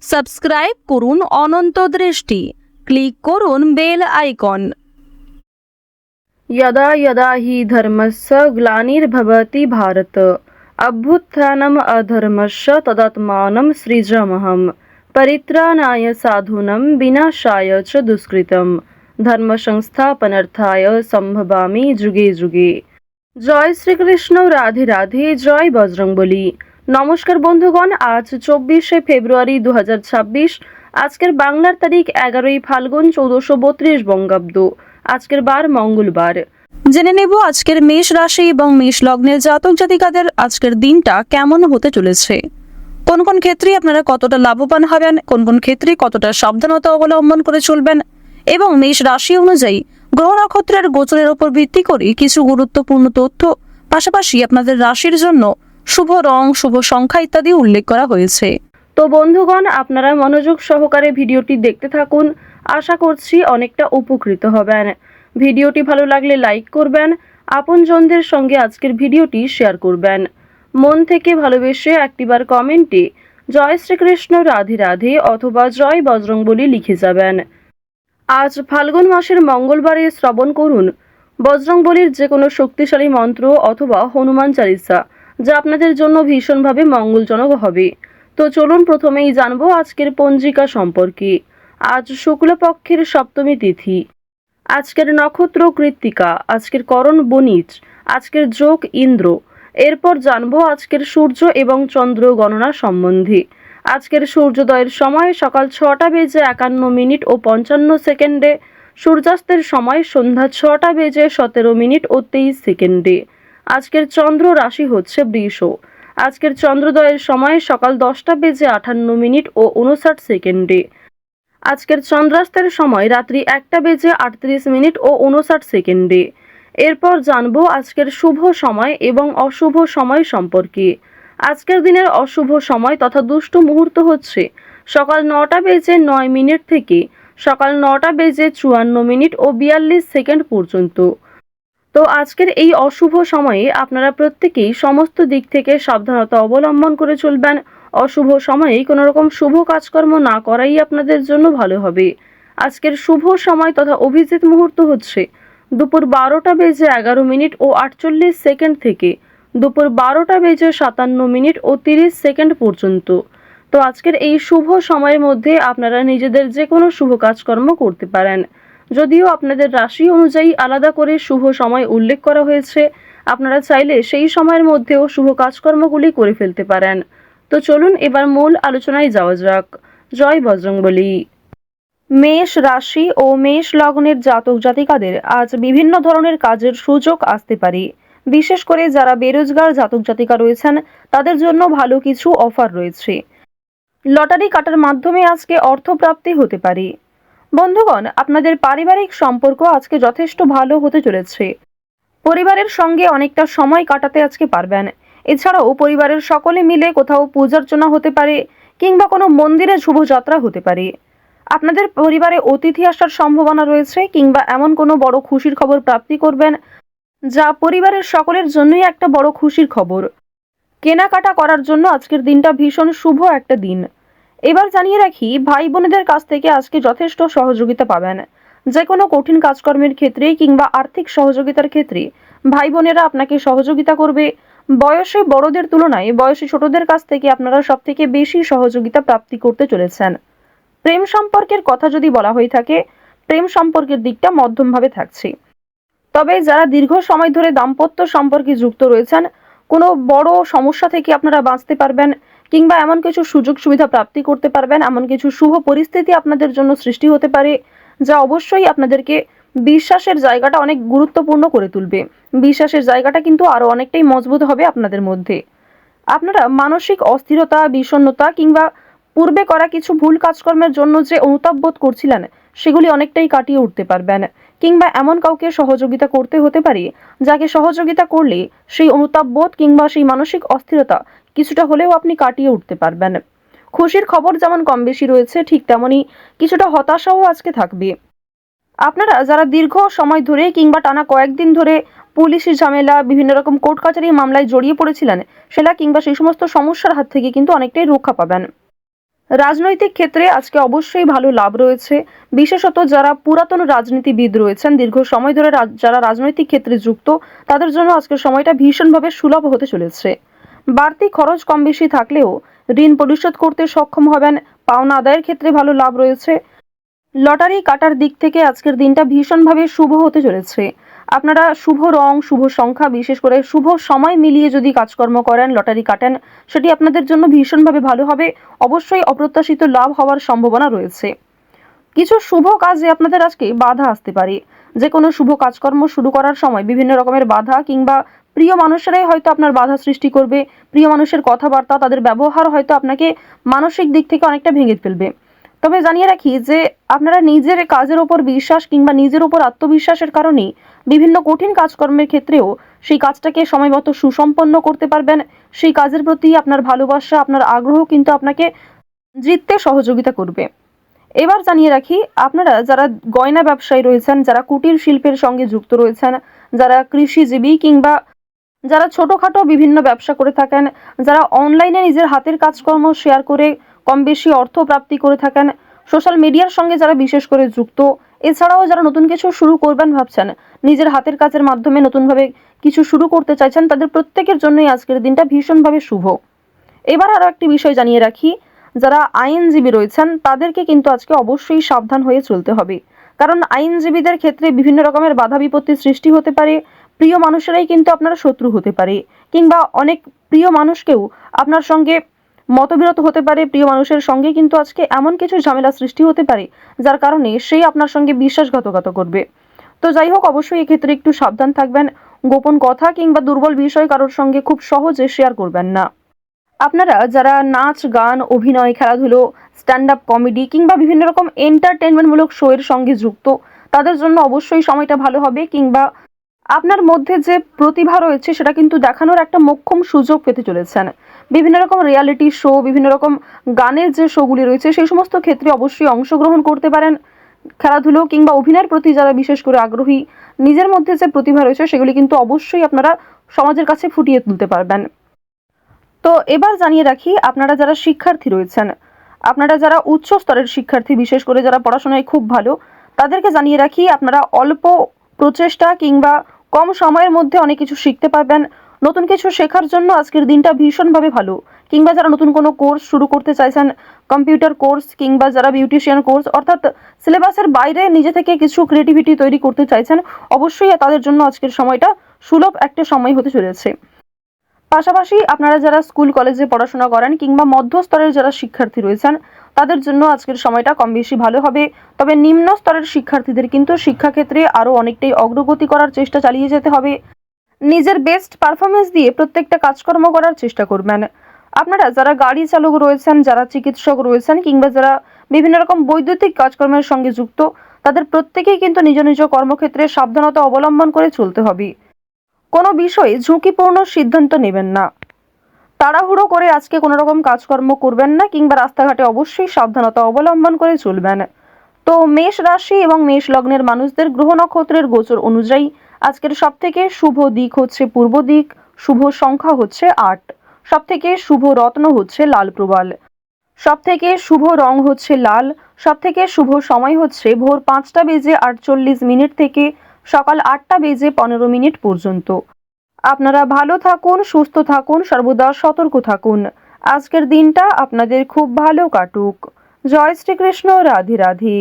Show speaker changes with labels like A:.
A: Subscribe করুন অনন্ত দৃষ্টি, click করুন বেল আইকন।
B: यदा यदा हि धर्मस्य ग्लानिर्भवति भारत अभ्युत्थानम् अधर्मस्य तदात्मानं सृजाम्यहम् परित्राणाय साधूनां विनाशाय च दुष्कृतं धर्म संस्थापनार्थाय सम्भवामि যুগে যুগে। জয় শ্রীকৃষ্ণ, রাধে রাধে, জয় বজরংবলী। নমস্কার বন্ধুগণ, আজ 24শে ফেব্রুয়ারি 2026। আজকের বাংলার তারিখ 11ই ফাল্গুন 1432 বঙ্গাব্দ। আজকের বার মঙ্গলবার।
A: জেনে নেব আজকের মেষ রাশি এবং মেষ লগ্নের জাতক জাতিকাদের আজকের দিনটা কেমন হতে চলেছে। কোন কোন ক্ষেত্রে আপনারা কতটা লাভবান হবেন, কোন কোন ক্ষেত্রে কতটা সাবধানতা অবলম্বন করে চলবেন, এবং মেষ রাশি অনুযায়ী গ্রহ নক্ষত্রের গোচরের উপর ভিত্তি করে কিছু গুরুত্বপূর্ণ তথ্য, পাশাপাশি আপনাদের রাশির জন্য শুভ রং, শুভ সংখ্যা ইত্যাদি উল্লেখ করা হয়েছে।
B: তো বন্ধুগণ, আপনারা মনোযোগ সহকারে ভিডিওটি দেখতে থাকুন। আশা করছি অনেকটা উপকৃত হবেন। ভিডিওটি ভালো লাগলে লাইক করবেন, আপনজনদের সঙ্গে আজকের ভিডিওটি শেয়ার করবেন। মন থেকে ভালোবেসে একটিবার কমেন্টে জয় শ্রীকৃষ্ণ, রাধে রাধে অথবা জয় বজরংবলী লিখে যাবেন। আজ ফাল্গুন মাসের মঙ্গলবারে শ্রবণ করুন বজরংবলীর যে কোনো শক্তিশালী মন্ত্র অথবা হনুমান চালিসা, যা আপনাদের জন্য ভীষণভাবে মঙ্গলজনক হবে। তো চলুন প্রথমেই জানবো আজকের পঞ্জিকা সম্পর্কে। আজ শুক্লপক্ষের সপ্তমী তিথি, আজকের নক্ষত্র কৃত্তিকা, আজকের করণ বণিজ, আজকের যোগ ইন্দ্র। এরপর জানবো আজকের সূর্য এবং চন্দ্র গণনা সম্বন্ধে। আজকের সূর্যোদয়ের সময় সকাল 6টা বেজে 51 মিনিট ও 55 সেকেন্ডে, সূর্যাস্তের সময় সন্ধ্যা 6টা বেজে 17 মিনিট ও 23 সেকেন্ডে। আজকের চন্দ্র রাশি হচ্ছে বৃষ। আজকের চন্দ্রোদয়ের সময় সকাল 10টা বেজে 58 মিনিট ও 59 সেকেন্ডে। আজকের চন্দ্রাস্তের সময় রাত্রি 1টা বেজে 38 মিনিট ও 59 সেকেন্ডে। এরপর জানবো আজকের শুভ সময় এবং অশুভ সময় সম্পর্কে। আজকের দিনের অশুভ সময় তথা দুষ্ট মুহূর্ত হচ্ছে সকাল 9টা বেজে 9 মিনিট থেকে সকাল 9টা বেজে 54 মিনিট ও 42 সেকেন্ড পর্যন্ত। তো আজকের এই অশুভ সময়ে আপনারা প্রত্যেকেই সমস্ত দিক থেকে সাবধানতা অবলম্বন করে চলবেন। অশুভ সময়ে কোনো রকম শুভ কাজকর্ম না করাই আপনাদের জন্য ভালো হবে। আজকের শুভ সময় তথা অভিজিৎ মুহূর্ত হচ্ছে দুপুর 12টা বেজে 11 মিনিট ও 48 সেকেন্ড থেকে দুপুর 12টা বেজে 57 মিনিট ও 30 সেকেন্ড পর্যন্ত। তো আজকের এই শুভ সময়ের মধ্যে আপনারা নিজেদের যে কোনো শুভ কাজকর্ম করতে পারেন। যদিও আপনাদের রাশি অনুযায়ী আলাদা করে শুভ সময় উল্লেখ করা হয়েছে, আপনারা চাইলে সেই সময়ের মধ্যেও শুভ কাজকর্মগুলি করে ফেলতে পারেন। তো চলুন এবার মূল আলোচনায় যাওয়া যাক। জয় বজরংবলী। মেষ রাশি ও মেষ লগ্নের জাতক জাতিকাদের আজ বিভিন্ন ধরনের কাজের সুযোগ আসতে পারে। বিশেষ করে যারা বেরোজগার জাতক জাতিকা রয়েছেন তাদের জন্য ভালো কিছু অফার রয়েছে। লটারি কাটার মাধ্যমে আজকে অর্থপ্রাপ্তি হতে পারে। বন্ধুগণ, আপনাদের পারিবারিক সম্পর্ক আজকে যথেষ্ট ভালো হতে চলেছে। পরিবারের সঙ্গে অনেকটা সময় কাটাতে আজকে পারবেন। এছাড়াও পরিবারের সকলে মিলে কোথাও পূজার্চনা হতে পারে কিংবা কোনো মন্দিরে শুভযাত্রা হতে পারে। আপনাদের পরিবারে অতিথি আসার সম্ভাবনা রয়েছে কিংবা এমন কোনো বড় খুশির খবর প্রাপ্তি করবেন যা পরিবারের সকলের জন্যই একটা বড় খুশির খবর। কেনাকাটা করার জন্য আজকের দিনটা ভীষণ শুভ একটা দিন। এবার জানিয়ে রাখি, ভাই বোনেদের কাছ থেকে আজকে যথেষ্ট সহযোগিতা পাবেন। যে কোনো কঠিন কাজকর্মের ক্ষেত্রে কিংবা আর্থিক সহযোগিতার ক্ষেত্রে ভাই বোনেরা আপনাকে সহযোগিতা করবে। বয়সে বড়দের তুলনায় বয়সে ছোটদের কাছ থেকে আপনারা সব থেকে বেশি সহযোগিতা প্রাপ্তি করতে চলেছেন। প্রেম সম্পর্কের কথা যদি বলা হয়ে থাকে, প্রেম সম্পর্কের দিকটা মধ্যমভাবে থাকছে। তবে যারা দীর্ঘ সময় ধরে দাম্পত্য সম্পর্কে যুক্ত রয়েছেন, কোনো বড় সমস্যা থেকে আপনারা বাঁচতে পারবেন কিংবা এমন কিছু সুযোগ সুবিধা প্রাপ্তি করতে পারবেন, এমন কিছু শুভ পরিস্থিতি আপনাদের জন্য সৃষ্টি হতে পারে যা অবশ্যই আপনাদেরকে বিশ্বাসের জায়গাটা অনেক গুরুত্বপূর্ণ করে তুলবে। বিশ্বাসের জায়গাটা কিন্তু আরো অনেকটাই মজবুত হবে আপনাদের মধ্যে। আপনারা মানসিক অস্থিরতা, বিষণ্ণতা কিংবা পূর্বে করা কিছু ভুল কাজকর্মের জন্য যে অনুতাপ বোধ করছিলেন সেগুলি অনেকটাই কাটিয়ে উঠতে পারবেন। কিংবা এমন কাউকে সহযোগিতা করতে হতে পারে যাকে সহযোগিতা করলে সেই অনুতাপ বোধ কিংবা সেই মানসিক অস্থিরতা কিছুটা হলেও আপনি কাটিয়ে উঠতে পারবেন। খুশির খবর যেমন কম বেশি রয়েছে, ঠিক তেমনই কিছুটা হতাশাও আজকে থাকবে। আপনারা যারা দীর্ঘ সময় ধরে কিংবা টানা কয়েকদিন ধরে পুলিশি ঝামেলা, বিভিন্ন রকম কোর্ট কাচারি মামলায় জড়িয়ে পড়েছিলেন, সেটা কিংবা সেই সমস্ত সমস্যার হাত থেকে কিন্তু অনেকটাই রক্ষা পাবেন। রাজনৈতিক ক্ষেত্রে আজকে অবশ্যই ভালো লাভ রয়েছে। বিশেষত যারা পুরাতন রাজনীতিবিদ রয়েছেন, দীর্ঘ সময় ধরে যারা রাজনৈতিক ক্ষেত্রে যুক্ত, তাদের জন্য আজকের সময়টা ভীষণভাবে সুলভ হতে চলেছে। বাড়তি খরচ কম বেশি থাকলেও ঋণ পরিশোধ করতে সক্ষম হবেন। পাওনা আদায়ের ক্ষেত্রে ভালো লাভ রয়েছে। লটারি কাটার দিক থেকে আজকের দিনটা ভীষণভাবে শুভ হতে চলেছে। আপনারা শুভ রং, শুভ সংখ্যা, বিশেষ করে শুভ সময় মিলিয়ে যদি কাজকর্ম করেন, লটারি কাটেন, সেটি আপনাদের জন্য ভীষণভাবে ভালো হবে। অবশ্যই অপ্রত্যাশিত লাভ হওয়ার সম্ভাবনা রয়েছে। কিছু শুভ কাজে আপনাদের আজকে বাধা আসতে পারে। যে কোনো শুভ কাজকর্ম শুরু করার সময় বিভিন্ন রকমের বাধা কিংবা প্রিয় মানুষেরাই হয়তো আপনার বাধা সৃষ্টি করবে। প্রিয় মানুষের কথাবার্তা, তাদের ব্যবহার হয়তো আপনাকে মানসিক দিক থেকে অনেকটা ভেঙে ফেলবে। তবে জানিয়ে রাখি যে আপনারা নিজের কাজের ওপর বিশ্বাস কিংবা নিজের ওপর আত্মবিশ্বাসের কারণেই বিভিন্ন কঠিন কাজকর্মের ক্ষেত্রেও সেই কাজটাকে সময়মতো সুসম্পন্ন করতে পারবেন। সেই কাজের প্রতি আপনার ভালোবাসা, আপনার আগ্রহ কিন্তু আপনাকে জিততে সহযোগিতা করবে। এবার জানিয়ে রাখি, আপনারা যারা গয়না ব্যবসায়ী রয়েছেন, যারা কুটির শিল্পের সঙ্গে যুক্ত রয়েছেন, যারা কৃষিজীবী কিংবা যারা ছোটোখাটো বিভিন্ন ব্যবসা করে থাকেন, যারা অনলাইনে নিজের হাতের কাজকর্ম শেয়ার করে কম বেশি অর্থ প্রাপ্তি করে থাকেন, সোশ্যাল মিডিয়ার সঙ্গে যারা বিশেষ করে যুক্ত, এছাড়াও যারা নতুন কিছু শুরু করবেন ভাবছেন, নিজের হাতের কাজের মাধ্যমে নতুনভাবে কিছু শুরু করতে চাইছেন, তাদের প্রত্যেকের জন্যই আজকের দিনটা ভীষণভাবে শুভ। এবার আরও একটি বিষয় জানিয়ে রাখি, যারা আইনজীবী রয়েছেন তাদেরকে কিন্তু আজকে অবশ্যই সাবধান হয়ে চলতে হবে। কারণ আইনজীবীদের ক্ষেত্রে বিভিন্ন রকমের বাধা বিপত্তির সৃষ্টি হতে পারে। প্রিয় মানুষেরাই কিন্তু আপনার শত্রু হতে পারে, কিংবা অনেক প্রিয় মানুষকেও আপনার সঙ্গে মতবিরোধ হতে পারে। প্রিয় মানুষের সঙ্গে কিন্তু আজকে এমন কিছু ঝামেলা সৃষ্টি হতে পারে যার কারণে সেই আপনার সঙ্গে বিশ্বাসঘাতকতা করবে। তো যাই হোক, অবশ্যই এক্ষেত্রে একটু সাবধান থাকবেন। গোপন কথা কিংবা দুর্বল বিষয় কারোর সঙ্গে খুব সহজে শেয়ার করবেন না। আপনারা যারা নাচ, গান, অভিনয়, খেলাধুলো, স্ট্যান্ড আপ কমেডি কিংবা বিভিন্ন রকম এন্টারটেনমেন্টমূলক শো এর সঙ্গে যুক্ত, তাদের জন্য অবশ্যই সময়টা ভালো হবে। কিংবা আপনার মধ্যে যে প্রতিভা রয়েছে সেটা কিন্তু দেখানোর একটা মোক্ষম সুযোগ পেতে চলেছেন। বিভিন্ন রকম রিয়ালিটি শো, বিভিন্ন রকম গানের যে শোগুলি রয়েছে সেই সমস্ত ক্ষেত্রে অবশ্যই অংশগ্রহণ করতে পারেন। খেলাধুলো কিংবা অভিনয়ের প্রতি যারা বিশেষ করে আগ্রহী, নিজের মধ্যে যে প্রতিভা রয়েছে সেগুলি কিন্তু অবশ্যই আপনারা সমাজের কাছে ফুটিয়ে তুলতে পারবেন। তো এবার জানিয়ে রাখি, আপনারা যারা শিক্ষার্থী রয়েছেন, আপনারা যারা উচ্চ স্তরের শিক্ষার্থী, বিশেষ করে যারা পড়াশোনায় খুব ভালো, তাদেরকে জানিয়ে রাখি আপনারা অল্প প্রচেষ্টা কিংবা কম সময়ের মধ্যে অনেক কিছু শিখতে পারবেন। নতুন কিছু শেখার জন্য আজকের দিনটা ভীষণভাবে ভালো। কিংবা যারা নতুন কোনো কোর্স শুরু করতে চাইছেন, কম্পিউটার কোর্স কিংবা যারা বিউটিশিয়ান কোর্স, অর্থাৎ সিলেবাসের বাইরে নিজে থেকে কিছু ক্রিয়েটিভিটি তৈরি করতে চাইছেন, অবশ্যই তাদের জন্য আজকের সময়টা সুলভ একটা সময় হতে চলেছে। পাশাপাশি আপনারা যারা স্কুল কলেজে পড়াশোনা করেন কিংবা মধ্যস্তরের যারা শিক্ষার্থী রয়েছেন, তাদের জন্য আজকের সময়টা কম বেশি ভালো হবে। তবে নিম্ন স্তরের শিক্ষার্থীদের কিন্তু শিক্ষাক্ষেত্রে আরও অনেকটাই অগ্রগতি করার চেষ্টা চালিয়ে যেতে হবে। নিজের বেস্ট পারফরমেন্স দিয়ে প্রত্যেকটা কাজকর্ম করার চেষ্টা করবেন। আপনারা যারা গাড়ি চালক রয়েছেন, যারা চিকিৎসক রয়েছেন কিংবা যারা বিভিন্ন রকম বৈদ্যুতিক কাজকর্মের সঙ্গে যুক্ত, তাদের প্রত্যেকেই কিন্তু নিজ নিজ কর্মক্ষেত্রে সাবধানতা অবলম্বন করে চলতে হবে। কোনো বিষয়ে ঝুঁকিপূর্ণ সিদ্ধান্ত নেবেন না। তাড়াহুড়ো করে আজকে কোনো রকম কাজকর্ম করবেন না কিংবা রাস্তাঘাটে অবশ্যই সাবধানতা অবলম্বন করে চলবেন। তো মেষ রাশি এবং মেষ লগ্নের মানুষদের গ্রহ নক্ষত্রের গোচর অনুযায়ী আজকের সবথেকে শুভ দিক হচ্ছে পূর্ব দিক, শুভ সংখ্যা হচ্ছে ৮, সবথেকে শুভ রত্ন হচ্ছে লাল প্রবাল, সবথেকে শুভ রং হচ্ছে লাল, সবথেকে শুভ সময় হচ্ছে ভোর ৫টা বেজে ৪৮ মিনিট থেকে সকাল ৮টা বেজে ১৫ মিনিট পর্যন্ত। আপনারা ভালো থাকুন, সুস্থ থাকুন, সর্বদা সতর্ক থাকুন। আজকের দিনটা আপনাদের খুব ভালো কাটুক। জয় শ্রীকৃষ্ণ। রাধে রাধে।